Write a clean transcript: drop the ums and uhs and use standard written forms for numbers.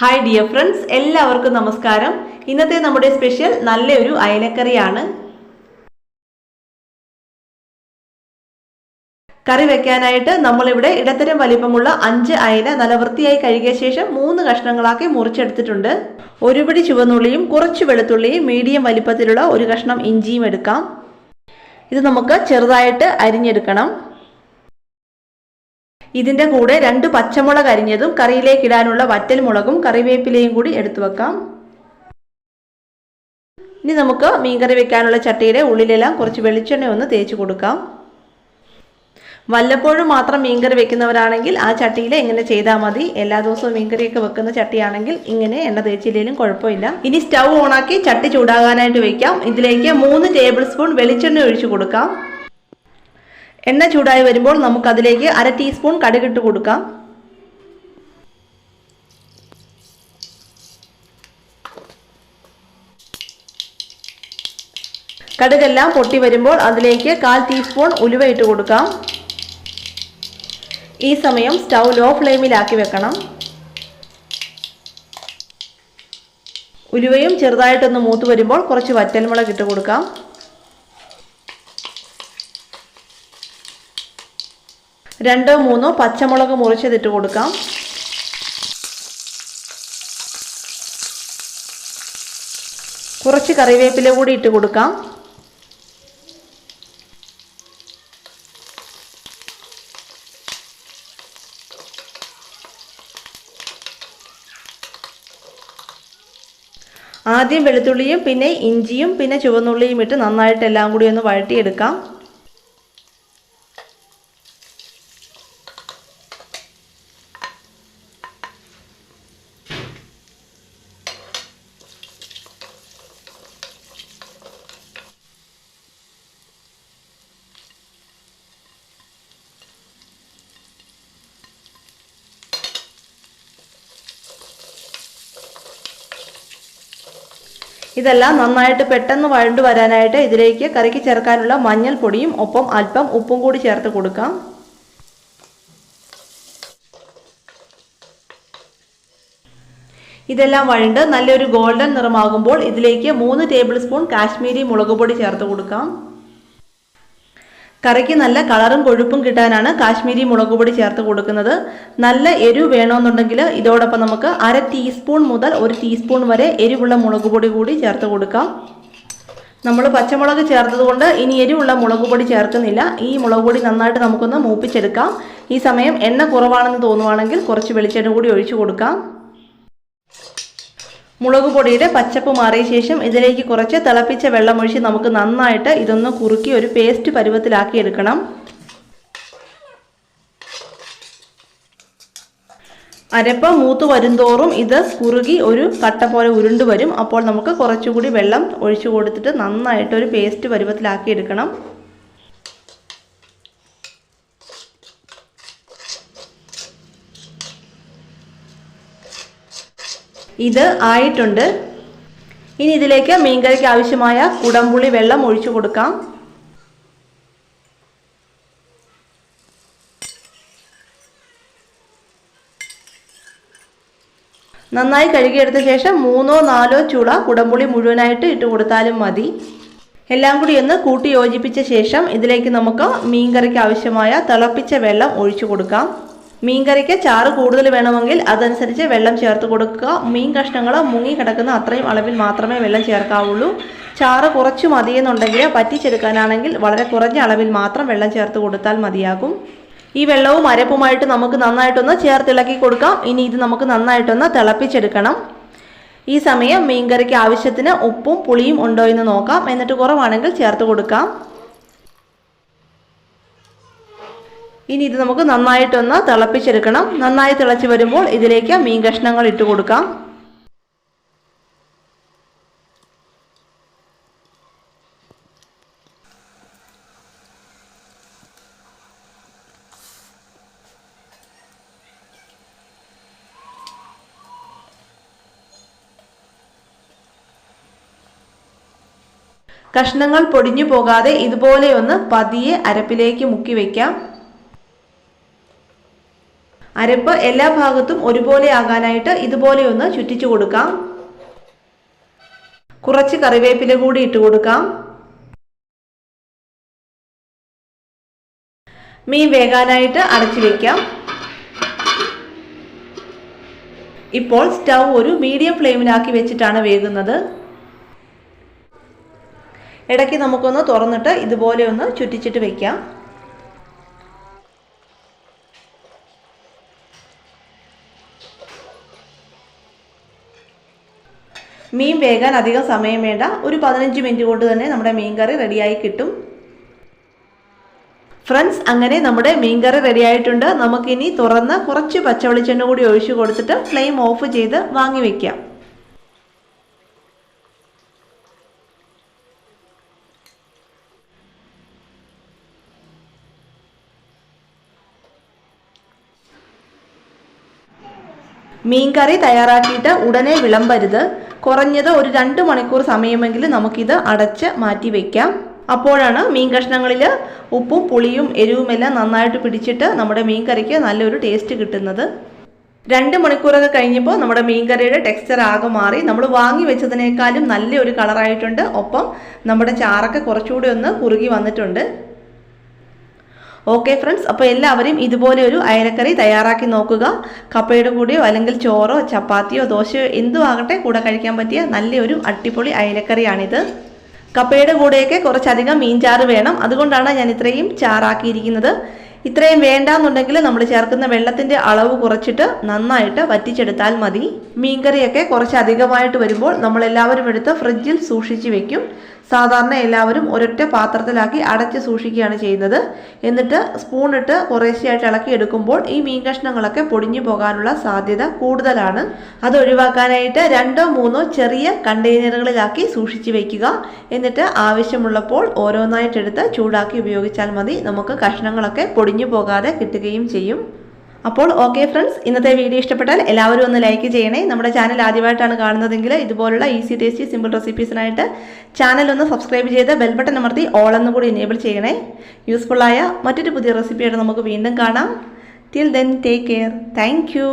Hi dear friends, എല്ലാവർക്കും നമസ്കാരം. ഇന്നത്തെ നമ്മുടെ സ്പെഷ്യൽ നല്ലൊരു അയലക്കറിയാണ്. കറി വെക്കാനായിട്ട് നമ്മളിവിടെ ഇടത്തരം വലിപ്പമുള്ള 5 അയല നല്ല വൃത്തിയായി കഴുകിയ ശേഷം 3 കഷ്ണങ്ങളാക്കി മുറിച്ചെടുത്തിട്ടുണ്ട്. ഒരു പിടി ചുവന്നുള്ളിയും കുറച്ച് വെളുത്തുള്ളിയും മീഡിയം വലിപ്പത്തിലുള്ള ഒരു കഷ്ണം ഇഞ്ചിയും എടുക്കാം. ഇത് നമുക്ക് ചെറുതായിട്ട് അരിഞ്ഞെടുക്കണം. ഇതിൻ്റെ കൂടെ 2 പച്ചമുളക് അരിഞ്ഞതും കറിയിലേക്ക് ഇടാനുള്ള വറ്റൽ മുളകും കറിവേപ്പിലയും കൂടി എടുത്തു വെക്കാം. ഇനി നമുക്ക് മീൻകറി വെക്കാനുള്ള ചട്ടിയുടെ ഉള്ളിലെല്ലാം കുറച്ച് വെളിച്ചെണ്ണ ഒന്ന് തേച്ച് കൊടുക്കാം. വല്ലപ്പോഴും മാത്രം മീൻകറി വെക്കുന്നവരാണെങ്കിൽ ആ ചട്ടിയിൽ ഇങ്ങനെ ചെയ്താൽ മതി. എല്ലാ ദിവസവും മീൻകറിയൊക്കെ വെക്കുന്ന ചട്ടിയാണെങ്കിൽ ഇങ്ങനെ എണ്ണ തേച്ചില്ലെങ്കിലും കുഴപ്പമില്ല. ഇനി സ്റ്റൗ ഓണാക്കി ചട്ടി ചൂടാകാനായിട്ട് വെക്കാം. ഇതിലേക്ക് 3 ടേബിൾ സ്പൂൺ വെളിച്ചെണ്ണ ഒഴിച്ചു കൊടുക്കാം. എണ്ണ ചൂടായി വരുമ്പോൾ നമുക്കതിലേക്ക് 1/2 ടീസ്പൂൺ കടുകിട്ട് കൊടുക്കാം. കടുകെല്ലാം പൊട്ടി വരുമ്പോൾ അതിലേക്ക് 1/4 ടീസ്പൂൺ ഉലുവ ഇട്ട് കൊടുക്കാം. ഈ സമയം സ്റ്റൗ ലോ ഫ്ലെയിമിലാക്കി വെക്കണം. ഉലുവയും ചെറുതായിട്ടൊന്ന് മൂത്ത് വരുമ്പോൾ കുറച്ച് വറ്റൽമുളക് ഇട്ട് കൊടുക്കാം. 2-3 പച്ചമുളക് മുറിച്ചതിട്ട് കൊടുക്കാം. കുറച്ച് കറിവേപ്പില കൂടി ഇട്ട് കൊടുക്കാം. ആദ്യം വെളുത്തുള്ളിയും പിന്നെ ഇഞ്ചിയും പിന്നെ ചുവന്നുള്ളിയും ഇട്ട് നന്നായിട്ട് എല്ലാം കൂടി ഒന്ന് വഴറ്റിയെടുക്കാം. ഇതെല്ലാം നന്നായിട്ട് പെട്ടെന്ന് വഴണ്ടു വരാനായിട്ട് ഇതിലേക്ക് കറിക്ക് ചേർക്കാനുള്ള മഞ്ഞൾപ്പൊടിയും ഒപ്പം അല്പം ഉപ്പും കൂടി ചേർത്ത് കൊടുക്കാം. ഇതെല്ലാം വഴണ്ട് നല്ലൊരു ഗോൾഡൻ നിറമാകുമ്പോൾ ഇതിലേക്ക് 3 ടേബിൾ സ്പൂൺ കാശ്മീരി മുളക് പൊടി ചേർത്ത് കൊടുക്കാം. കറിക്ക് നല്ല കളറും കൊഴുപ്പും കിട്ടാനാണ് കാശ്മീരി മുളക് പൊടി ചേർത്ത് കൊടുക്കുന്നത്. നല്ല എരിവ് വേണമെന്നുണ്ടെങ്കിൽ ഇതോടൊപ്പം നമുക്ക് 1/2 ടീസ്പൂൺ മുതൽ 1 ടീസ്പൂൺ വരെ എരിവുള്ള മുളക് പൊടി കൂടി ചേർത്ത് കൊടുക്കാം. നമ്മൾ പച്ചമുളക് ചേർത്തതുകൊണ്ട് ഇനി എരിവുള്ള മുളക് പൊടി ചേർക്കുന്നില്ല. ഈ മുളക് പൊടി നന്നായിട്ട് നമുക്കൊന്ന് മൂപ്പിച്ചെടുക്കാം. ഈ സമയം എണ്ണ കുറവാണെന്ന് തോന്നുവാണെങ്കിൽ കുറച്ച് വെളിച്ചെണ്ണ കൂടി ഒഴിച്ചു കൊടുക്കാം. മുളക് പൊടിയുടെ പച്ചപ്പ് മാറിയ ശേഷം ഇതിലേക്ക് കുറച്ച് തിളപ്പിച്ച വെള്ളം ഒഴിച്ച് നമുക്ക് നന്നായിട്ട് ഇതൊന്ന് കുറുക്കി ഒരു പേസ്റ്റ് പരുവത്തിലാക്കി എടുക്കണം. അരപ്പ് മൂത്ത് വരുംതോറും ഇത് കുറുകി ഒരു കട്ട പോലെ ഉരുണ്ടു വരും. അപ്പോൾ നമുക്ക് കുറച്ചുകൂടി വെള്ളം ഒഴിച്ചു കൊടുത്തിട്ട് നന്നായിട്ട് ഒരു പേസ്റ്റ് പരുവത്തിലാക്കി എടുക്കണം. ഇത് ആയിട്ടുണ്ട്. ഇനി ഇതിലേക്ക് മീൻകറിക്ക് ആവശ്യമായ കുടംപുളി വെള്ളം ഒഴിച്ചു കൊടുക്കാം. നന്നായി കഴുകിയെടുത്ത ശേഷം 3-4 ചുള കുടംപുളി മുഴുവനായിട്ട് ഇട്ട് കൊടുത്താലും മതി. എല്ലാം കൂടി ഒന്ന് കൂട്ടി യോജിപ്പിച്ച ശേഷം ഇതിലേക്ക് നമുക്ക് മീൻകറിക്ക് ആവശ്യമായ തിളപ്പിച്ച വെള്ളം ഒഴിച്ചു കൊടുക്കാം. മീൻകറിക്ക് ചാറ് കൂടുതൽ വേണമെങ്കിൽ അതനുസരിച്ച് വെള്ളം ചേർത്ത് കൊടുക്കുക. മീൻ കഷ്ണങ്ങൾ മുങ്ങി കിടക്കുന്ന അത്രയും അളവിൽ മാത്രമേ വെള്ളം ചേർക്കാവുള്ളൂ. ചാറ് കുറച്ച് മതിയെന്നുണ്ടെങ്കിൽ പറ്റിച്ചെടുക്കാനാണെങ്കിൽ വളരെ കുറഞ്ഞ അളവിൽ മാത്രം വെള്ളം ചേർത്ത് കൊടുത്താൽ മതിയാകും. ഈ വെള്ളവും അരപ്പുമായിട്ട് നമുക്ക് നന്നായിട്ടൊന്ന് ചേർത്തിളക്കി കൊടുക്കാം. ഇനി ഇത് നമുക്ക് നന്നായിട്ടൊന്ന് തിളപ്പിച്ചെടുക്കണം. ഈ സമയം മീൻകറിക്ക് ആവശ്യത്തിന് ഉപ്പും പുളിയും ഉണ്ടോ എന്ന് നോക്കാം. എന്നിട്ട് കുറവാണെങ്കിൽ ചേർത്ത് കൊടുക്കാം. ഇനി ഇത് നമുക്ക് നന്നായിട്ടൊന്ന് തിളപ്പിച്ചെടുക്കണം. നന്നായി തിളച്ച് വരുമ്പോൾ ഇതിലേക്ക് മീൻ കഷ്ണങ്ങൾ ഇട്ട് കൊടുക്കാം. കഷ്ണങ്ങൾ പൊടിഞ്ഞു പോകാതെ ഇതുപോലെ ഒന്ന് പതിയെ അരപ്പിലേക്ക് മുക്കി വയ്ക്കാം. അരപ്പ് എല്ലാ ഭാഗത്തും ഒരുപോലെ ആകാനായിട്ട് ഇതുപോലെ ഒന്ന് ചുറ്റിച്ചു കൊടുക്കാം. കുറച്ച് കറിവേപ്പില കൂടി ഇട്ട് കൊടുക്കാം. മീൻ വേകാനായിട്ട് അടച്ചു വെക്കാം. ഇപ്പോൾ സ്റ്റൗ ഒരു മീഡിയം ഫ്ലെയിമിലാക്കി വെച്ചിട്ടാണ് വേകുന്നത്. ഇടയ്ക്ക് നമുക്കൊന്ന് തുറന്നിട്ട് ഇതുപോലെ ഒന്ന് ചുറ്റിച്ചിട്ട് വെക്കാം. മീൻ വേകാൻ അധികം സമയം വേണ്ട. ഒരു 15 മിനിറ്റ് കൊണ്ട് തന്നെ നമ്മുടെ മീൻ കറി റെഡിയായി കിട്ടും. ഫ്രണ്ട്സ്, അങ്ങനെ നമ്മുടെ മീൻ കറി റെഡി ആയിട്ടുണ്ട്. നമുക്കിനി തുറന്ന് കുറച്ച് പച്ചവെളിച്ചെണ്ണ കൂടി ഒഴിച്ചു കൊടുത്തിട്ട് ഫ്ലെയിം ഓഫ് ചെയ്ത് വാങ്ങി വെക്കാം. മീൻ കറി തയ്യാറാക്കിയിട്ട് ഉടനെ വിളമ്പരുത്. കുറഞ്ഞത് ഒരു 2 മണിക്കൂർ സമയമെങ്കിലും നമുക്കിത് അടച്ച് മാറ്റി വയ്ക്കാം. അപ്പോഴാണ് മീൻ കഷ്ണങ്ങളിൽ ഉപ്പും പുളിയും എരിവുമെല്ലാം നന്നായിട്ട് പിടിച്ചിട്ട് നമ്മുടെ മീൻ കറിക്ക് നല്ലൊരു ടേസ്റ്റ് കിട്ടുന്നത്. 2 മണിക്കൂറൊക്കെ കഴിഞ്ഞപ്പോൾ നമ്മുടെ മീൻ കറിയുടെ ടെക്സ്ചർ ആകെ മാറി. നമ്മൾ വാങ്ങി വെച്ചതിനേക്കാളും നല്ലൊരു കളറായിട്ടുണ്ട്. ഒപ്പം നമ്മുടെ ചാറൊക്കെ കുറച്ചുകൂടി ഒന്ന് കുറുകി വന്നിട്ടുണ്ട്. ഓക്കെ ഫ്രണ്ട്സ്, അപ്പോൾ എല്ലാവരും ഇതുപോലെ ഒരു അയലക്കറി തയ്യാറാക്കി നോക്കുക. കപ്പയുടെ കൂടെയോ അല്ലെങ്കിൽ ചോറോ ചപ്പാത്തിയോ ദോശയോ എന്തും ആകട്ടെ കൂടെ കഴിക്കാൻ പറ്റിയ നല്ലൊരു അടിപൊളി അയലക്കറിയാണിത്. കപ്പയുടെ കൂടെയൊക്കെ കുറച്ചധികം മീൻ ചാറ് വേണം. അതുകൊണ്ടാണ് ഞാൻ ഇത്രയും ചാറാക്കിയിരിക്കുന്നത്. ഇത്രയും വേണ്ടാന്നുണ്ടെങ്കിൽ നമ്മൾ ചേർക്കുന്ന വെള്ളത്തിൻ്റെ അളവ് കുറച്ചിട്ട് നന്നായിട്ട് വറ്റിച്ചെടുത്താൽ മതി. മീൻകറിയൊക്കെ കുറച്ച് അധികമായിട്ട് വരുമ്പോൾ നമ്മളെല്ലാവരും എടുത്ത് ഫ്രിഡ്ജിൽ സൂക്ഷിച്ച് വെക്കും. സാധാരണ എല്ലാവരും ഒരൊറ്റ പാത്രത്തിലാക്കി അടച്ച് സൂക്ഷിക്കുകയാണ് ചെയ്യുന്നത്. എന്നിട്ട് സ്പൂണിട്ട് കുറേശ്ശെയായിട്ട് ഇളക്കി എടുക്കുമ്പോൾ ഈ മീൻ കഷ്ണങ്ങളൊക്കെ പൊടിഞ്ഞു പോകാനുള്ള സാധ്യത കൂടുതലാണ്. അത് ഒഴിവാക്കാനായിട്ട് 2-3 ചെറിയ കണ്ടെയ്നറുകളിലാക്കി സൂക്ഷിച്ച് വയ്ക്കുക. എന്നിട്ട് ആവശ്യമുള്ളപ്പോൾ ഓരോന്നായിട്ടെടുത്ത് ചൂടാക്കി ഉപയോഗിച്ചാൽ മതി. നമുക്ക് കഷ്ണങ്ങളൊക്കെ പൊടിഞ്ഞു പോകാതെ കിട്ടുകയും ചെയ്യും. അപ്പോൾ ഓക്കെ ഫ്രണ്ട്സ്, ഇന്നത്തെ വീഡിയോ ഇഷ്ടപ്പെട്ടാൽ എല്ലാവരും ഒന്ന് ലൈക്ക് ചെയ്യണേ. നമ്മുടെ ചാനൽ ആദ്യമായിട്ടാണ് കാണുന്നതെങ്കിൽ ഇതുപോലുള്ള ഈസി ടേസ്റ്റി സിമ്പിൾ റെസിപ്പീസിനായിട്ട് ചാനൽ ഒന്ന് സബ്സ്ക്രൈബ് ചെയ്ത് ബെൽ ബട്ടൺ അമർത്തി ഓൾ എന്ന് കൂടി എനേബിൾ ചെയ്യണേ. യൂസ്ഫുള്ളായ മറ്റൊരു പുതിയ റെസിപ്പിയായിട്ട് നമുക്ക് വീണ്ടും കാണാം. Till then take care. Thank you.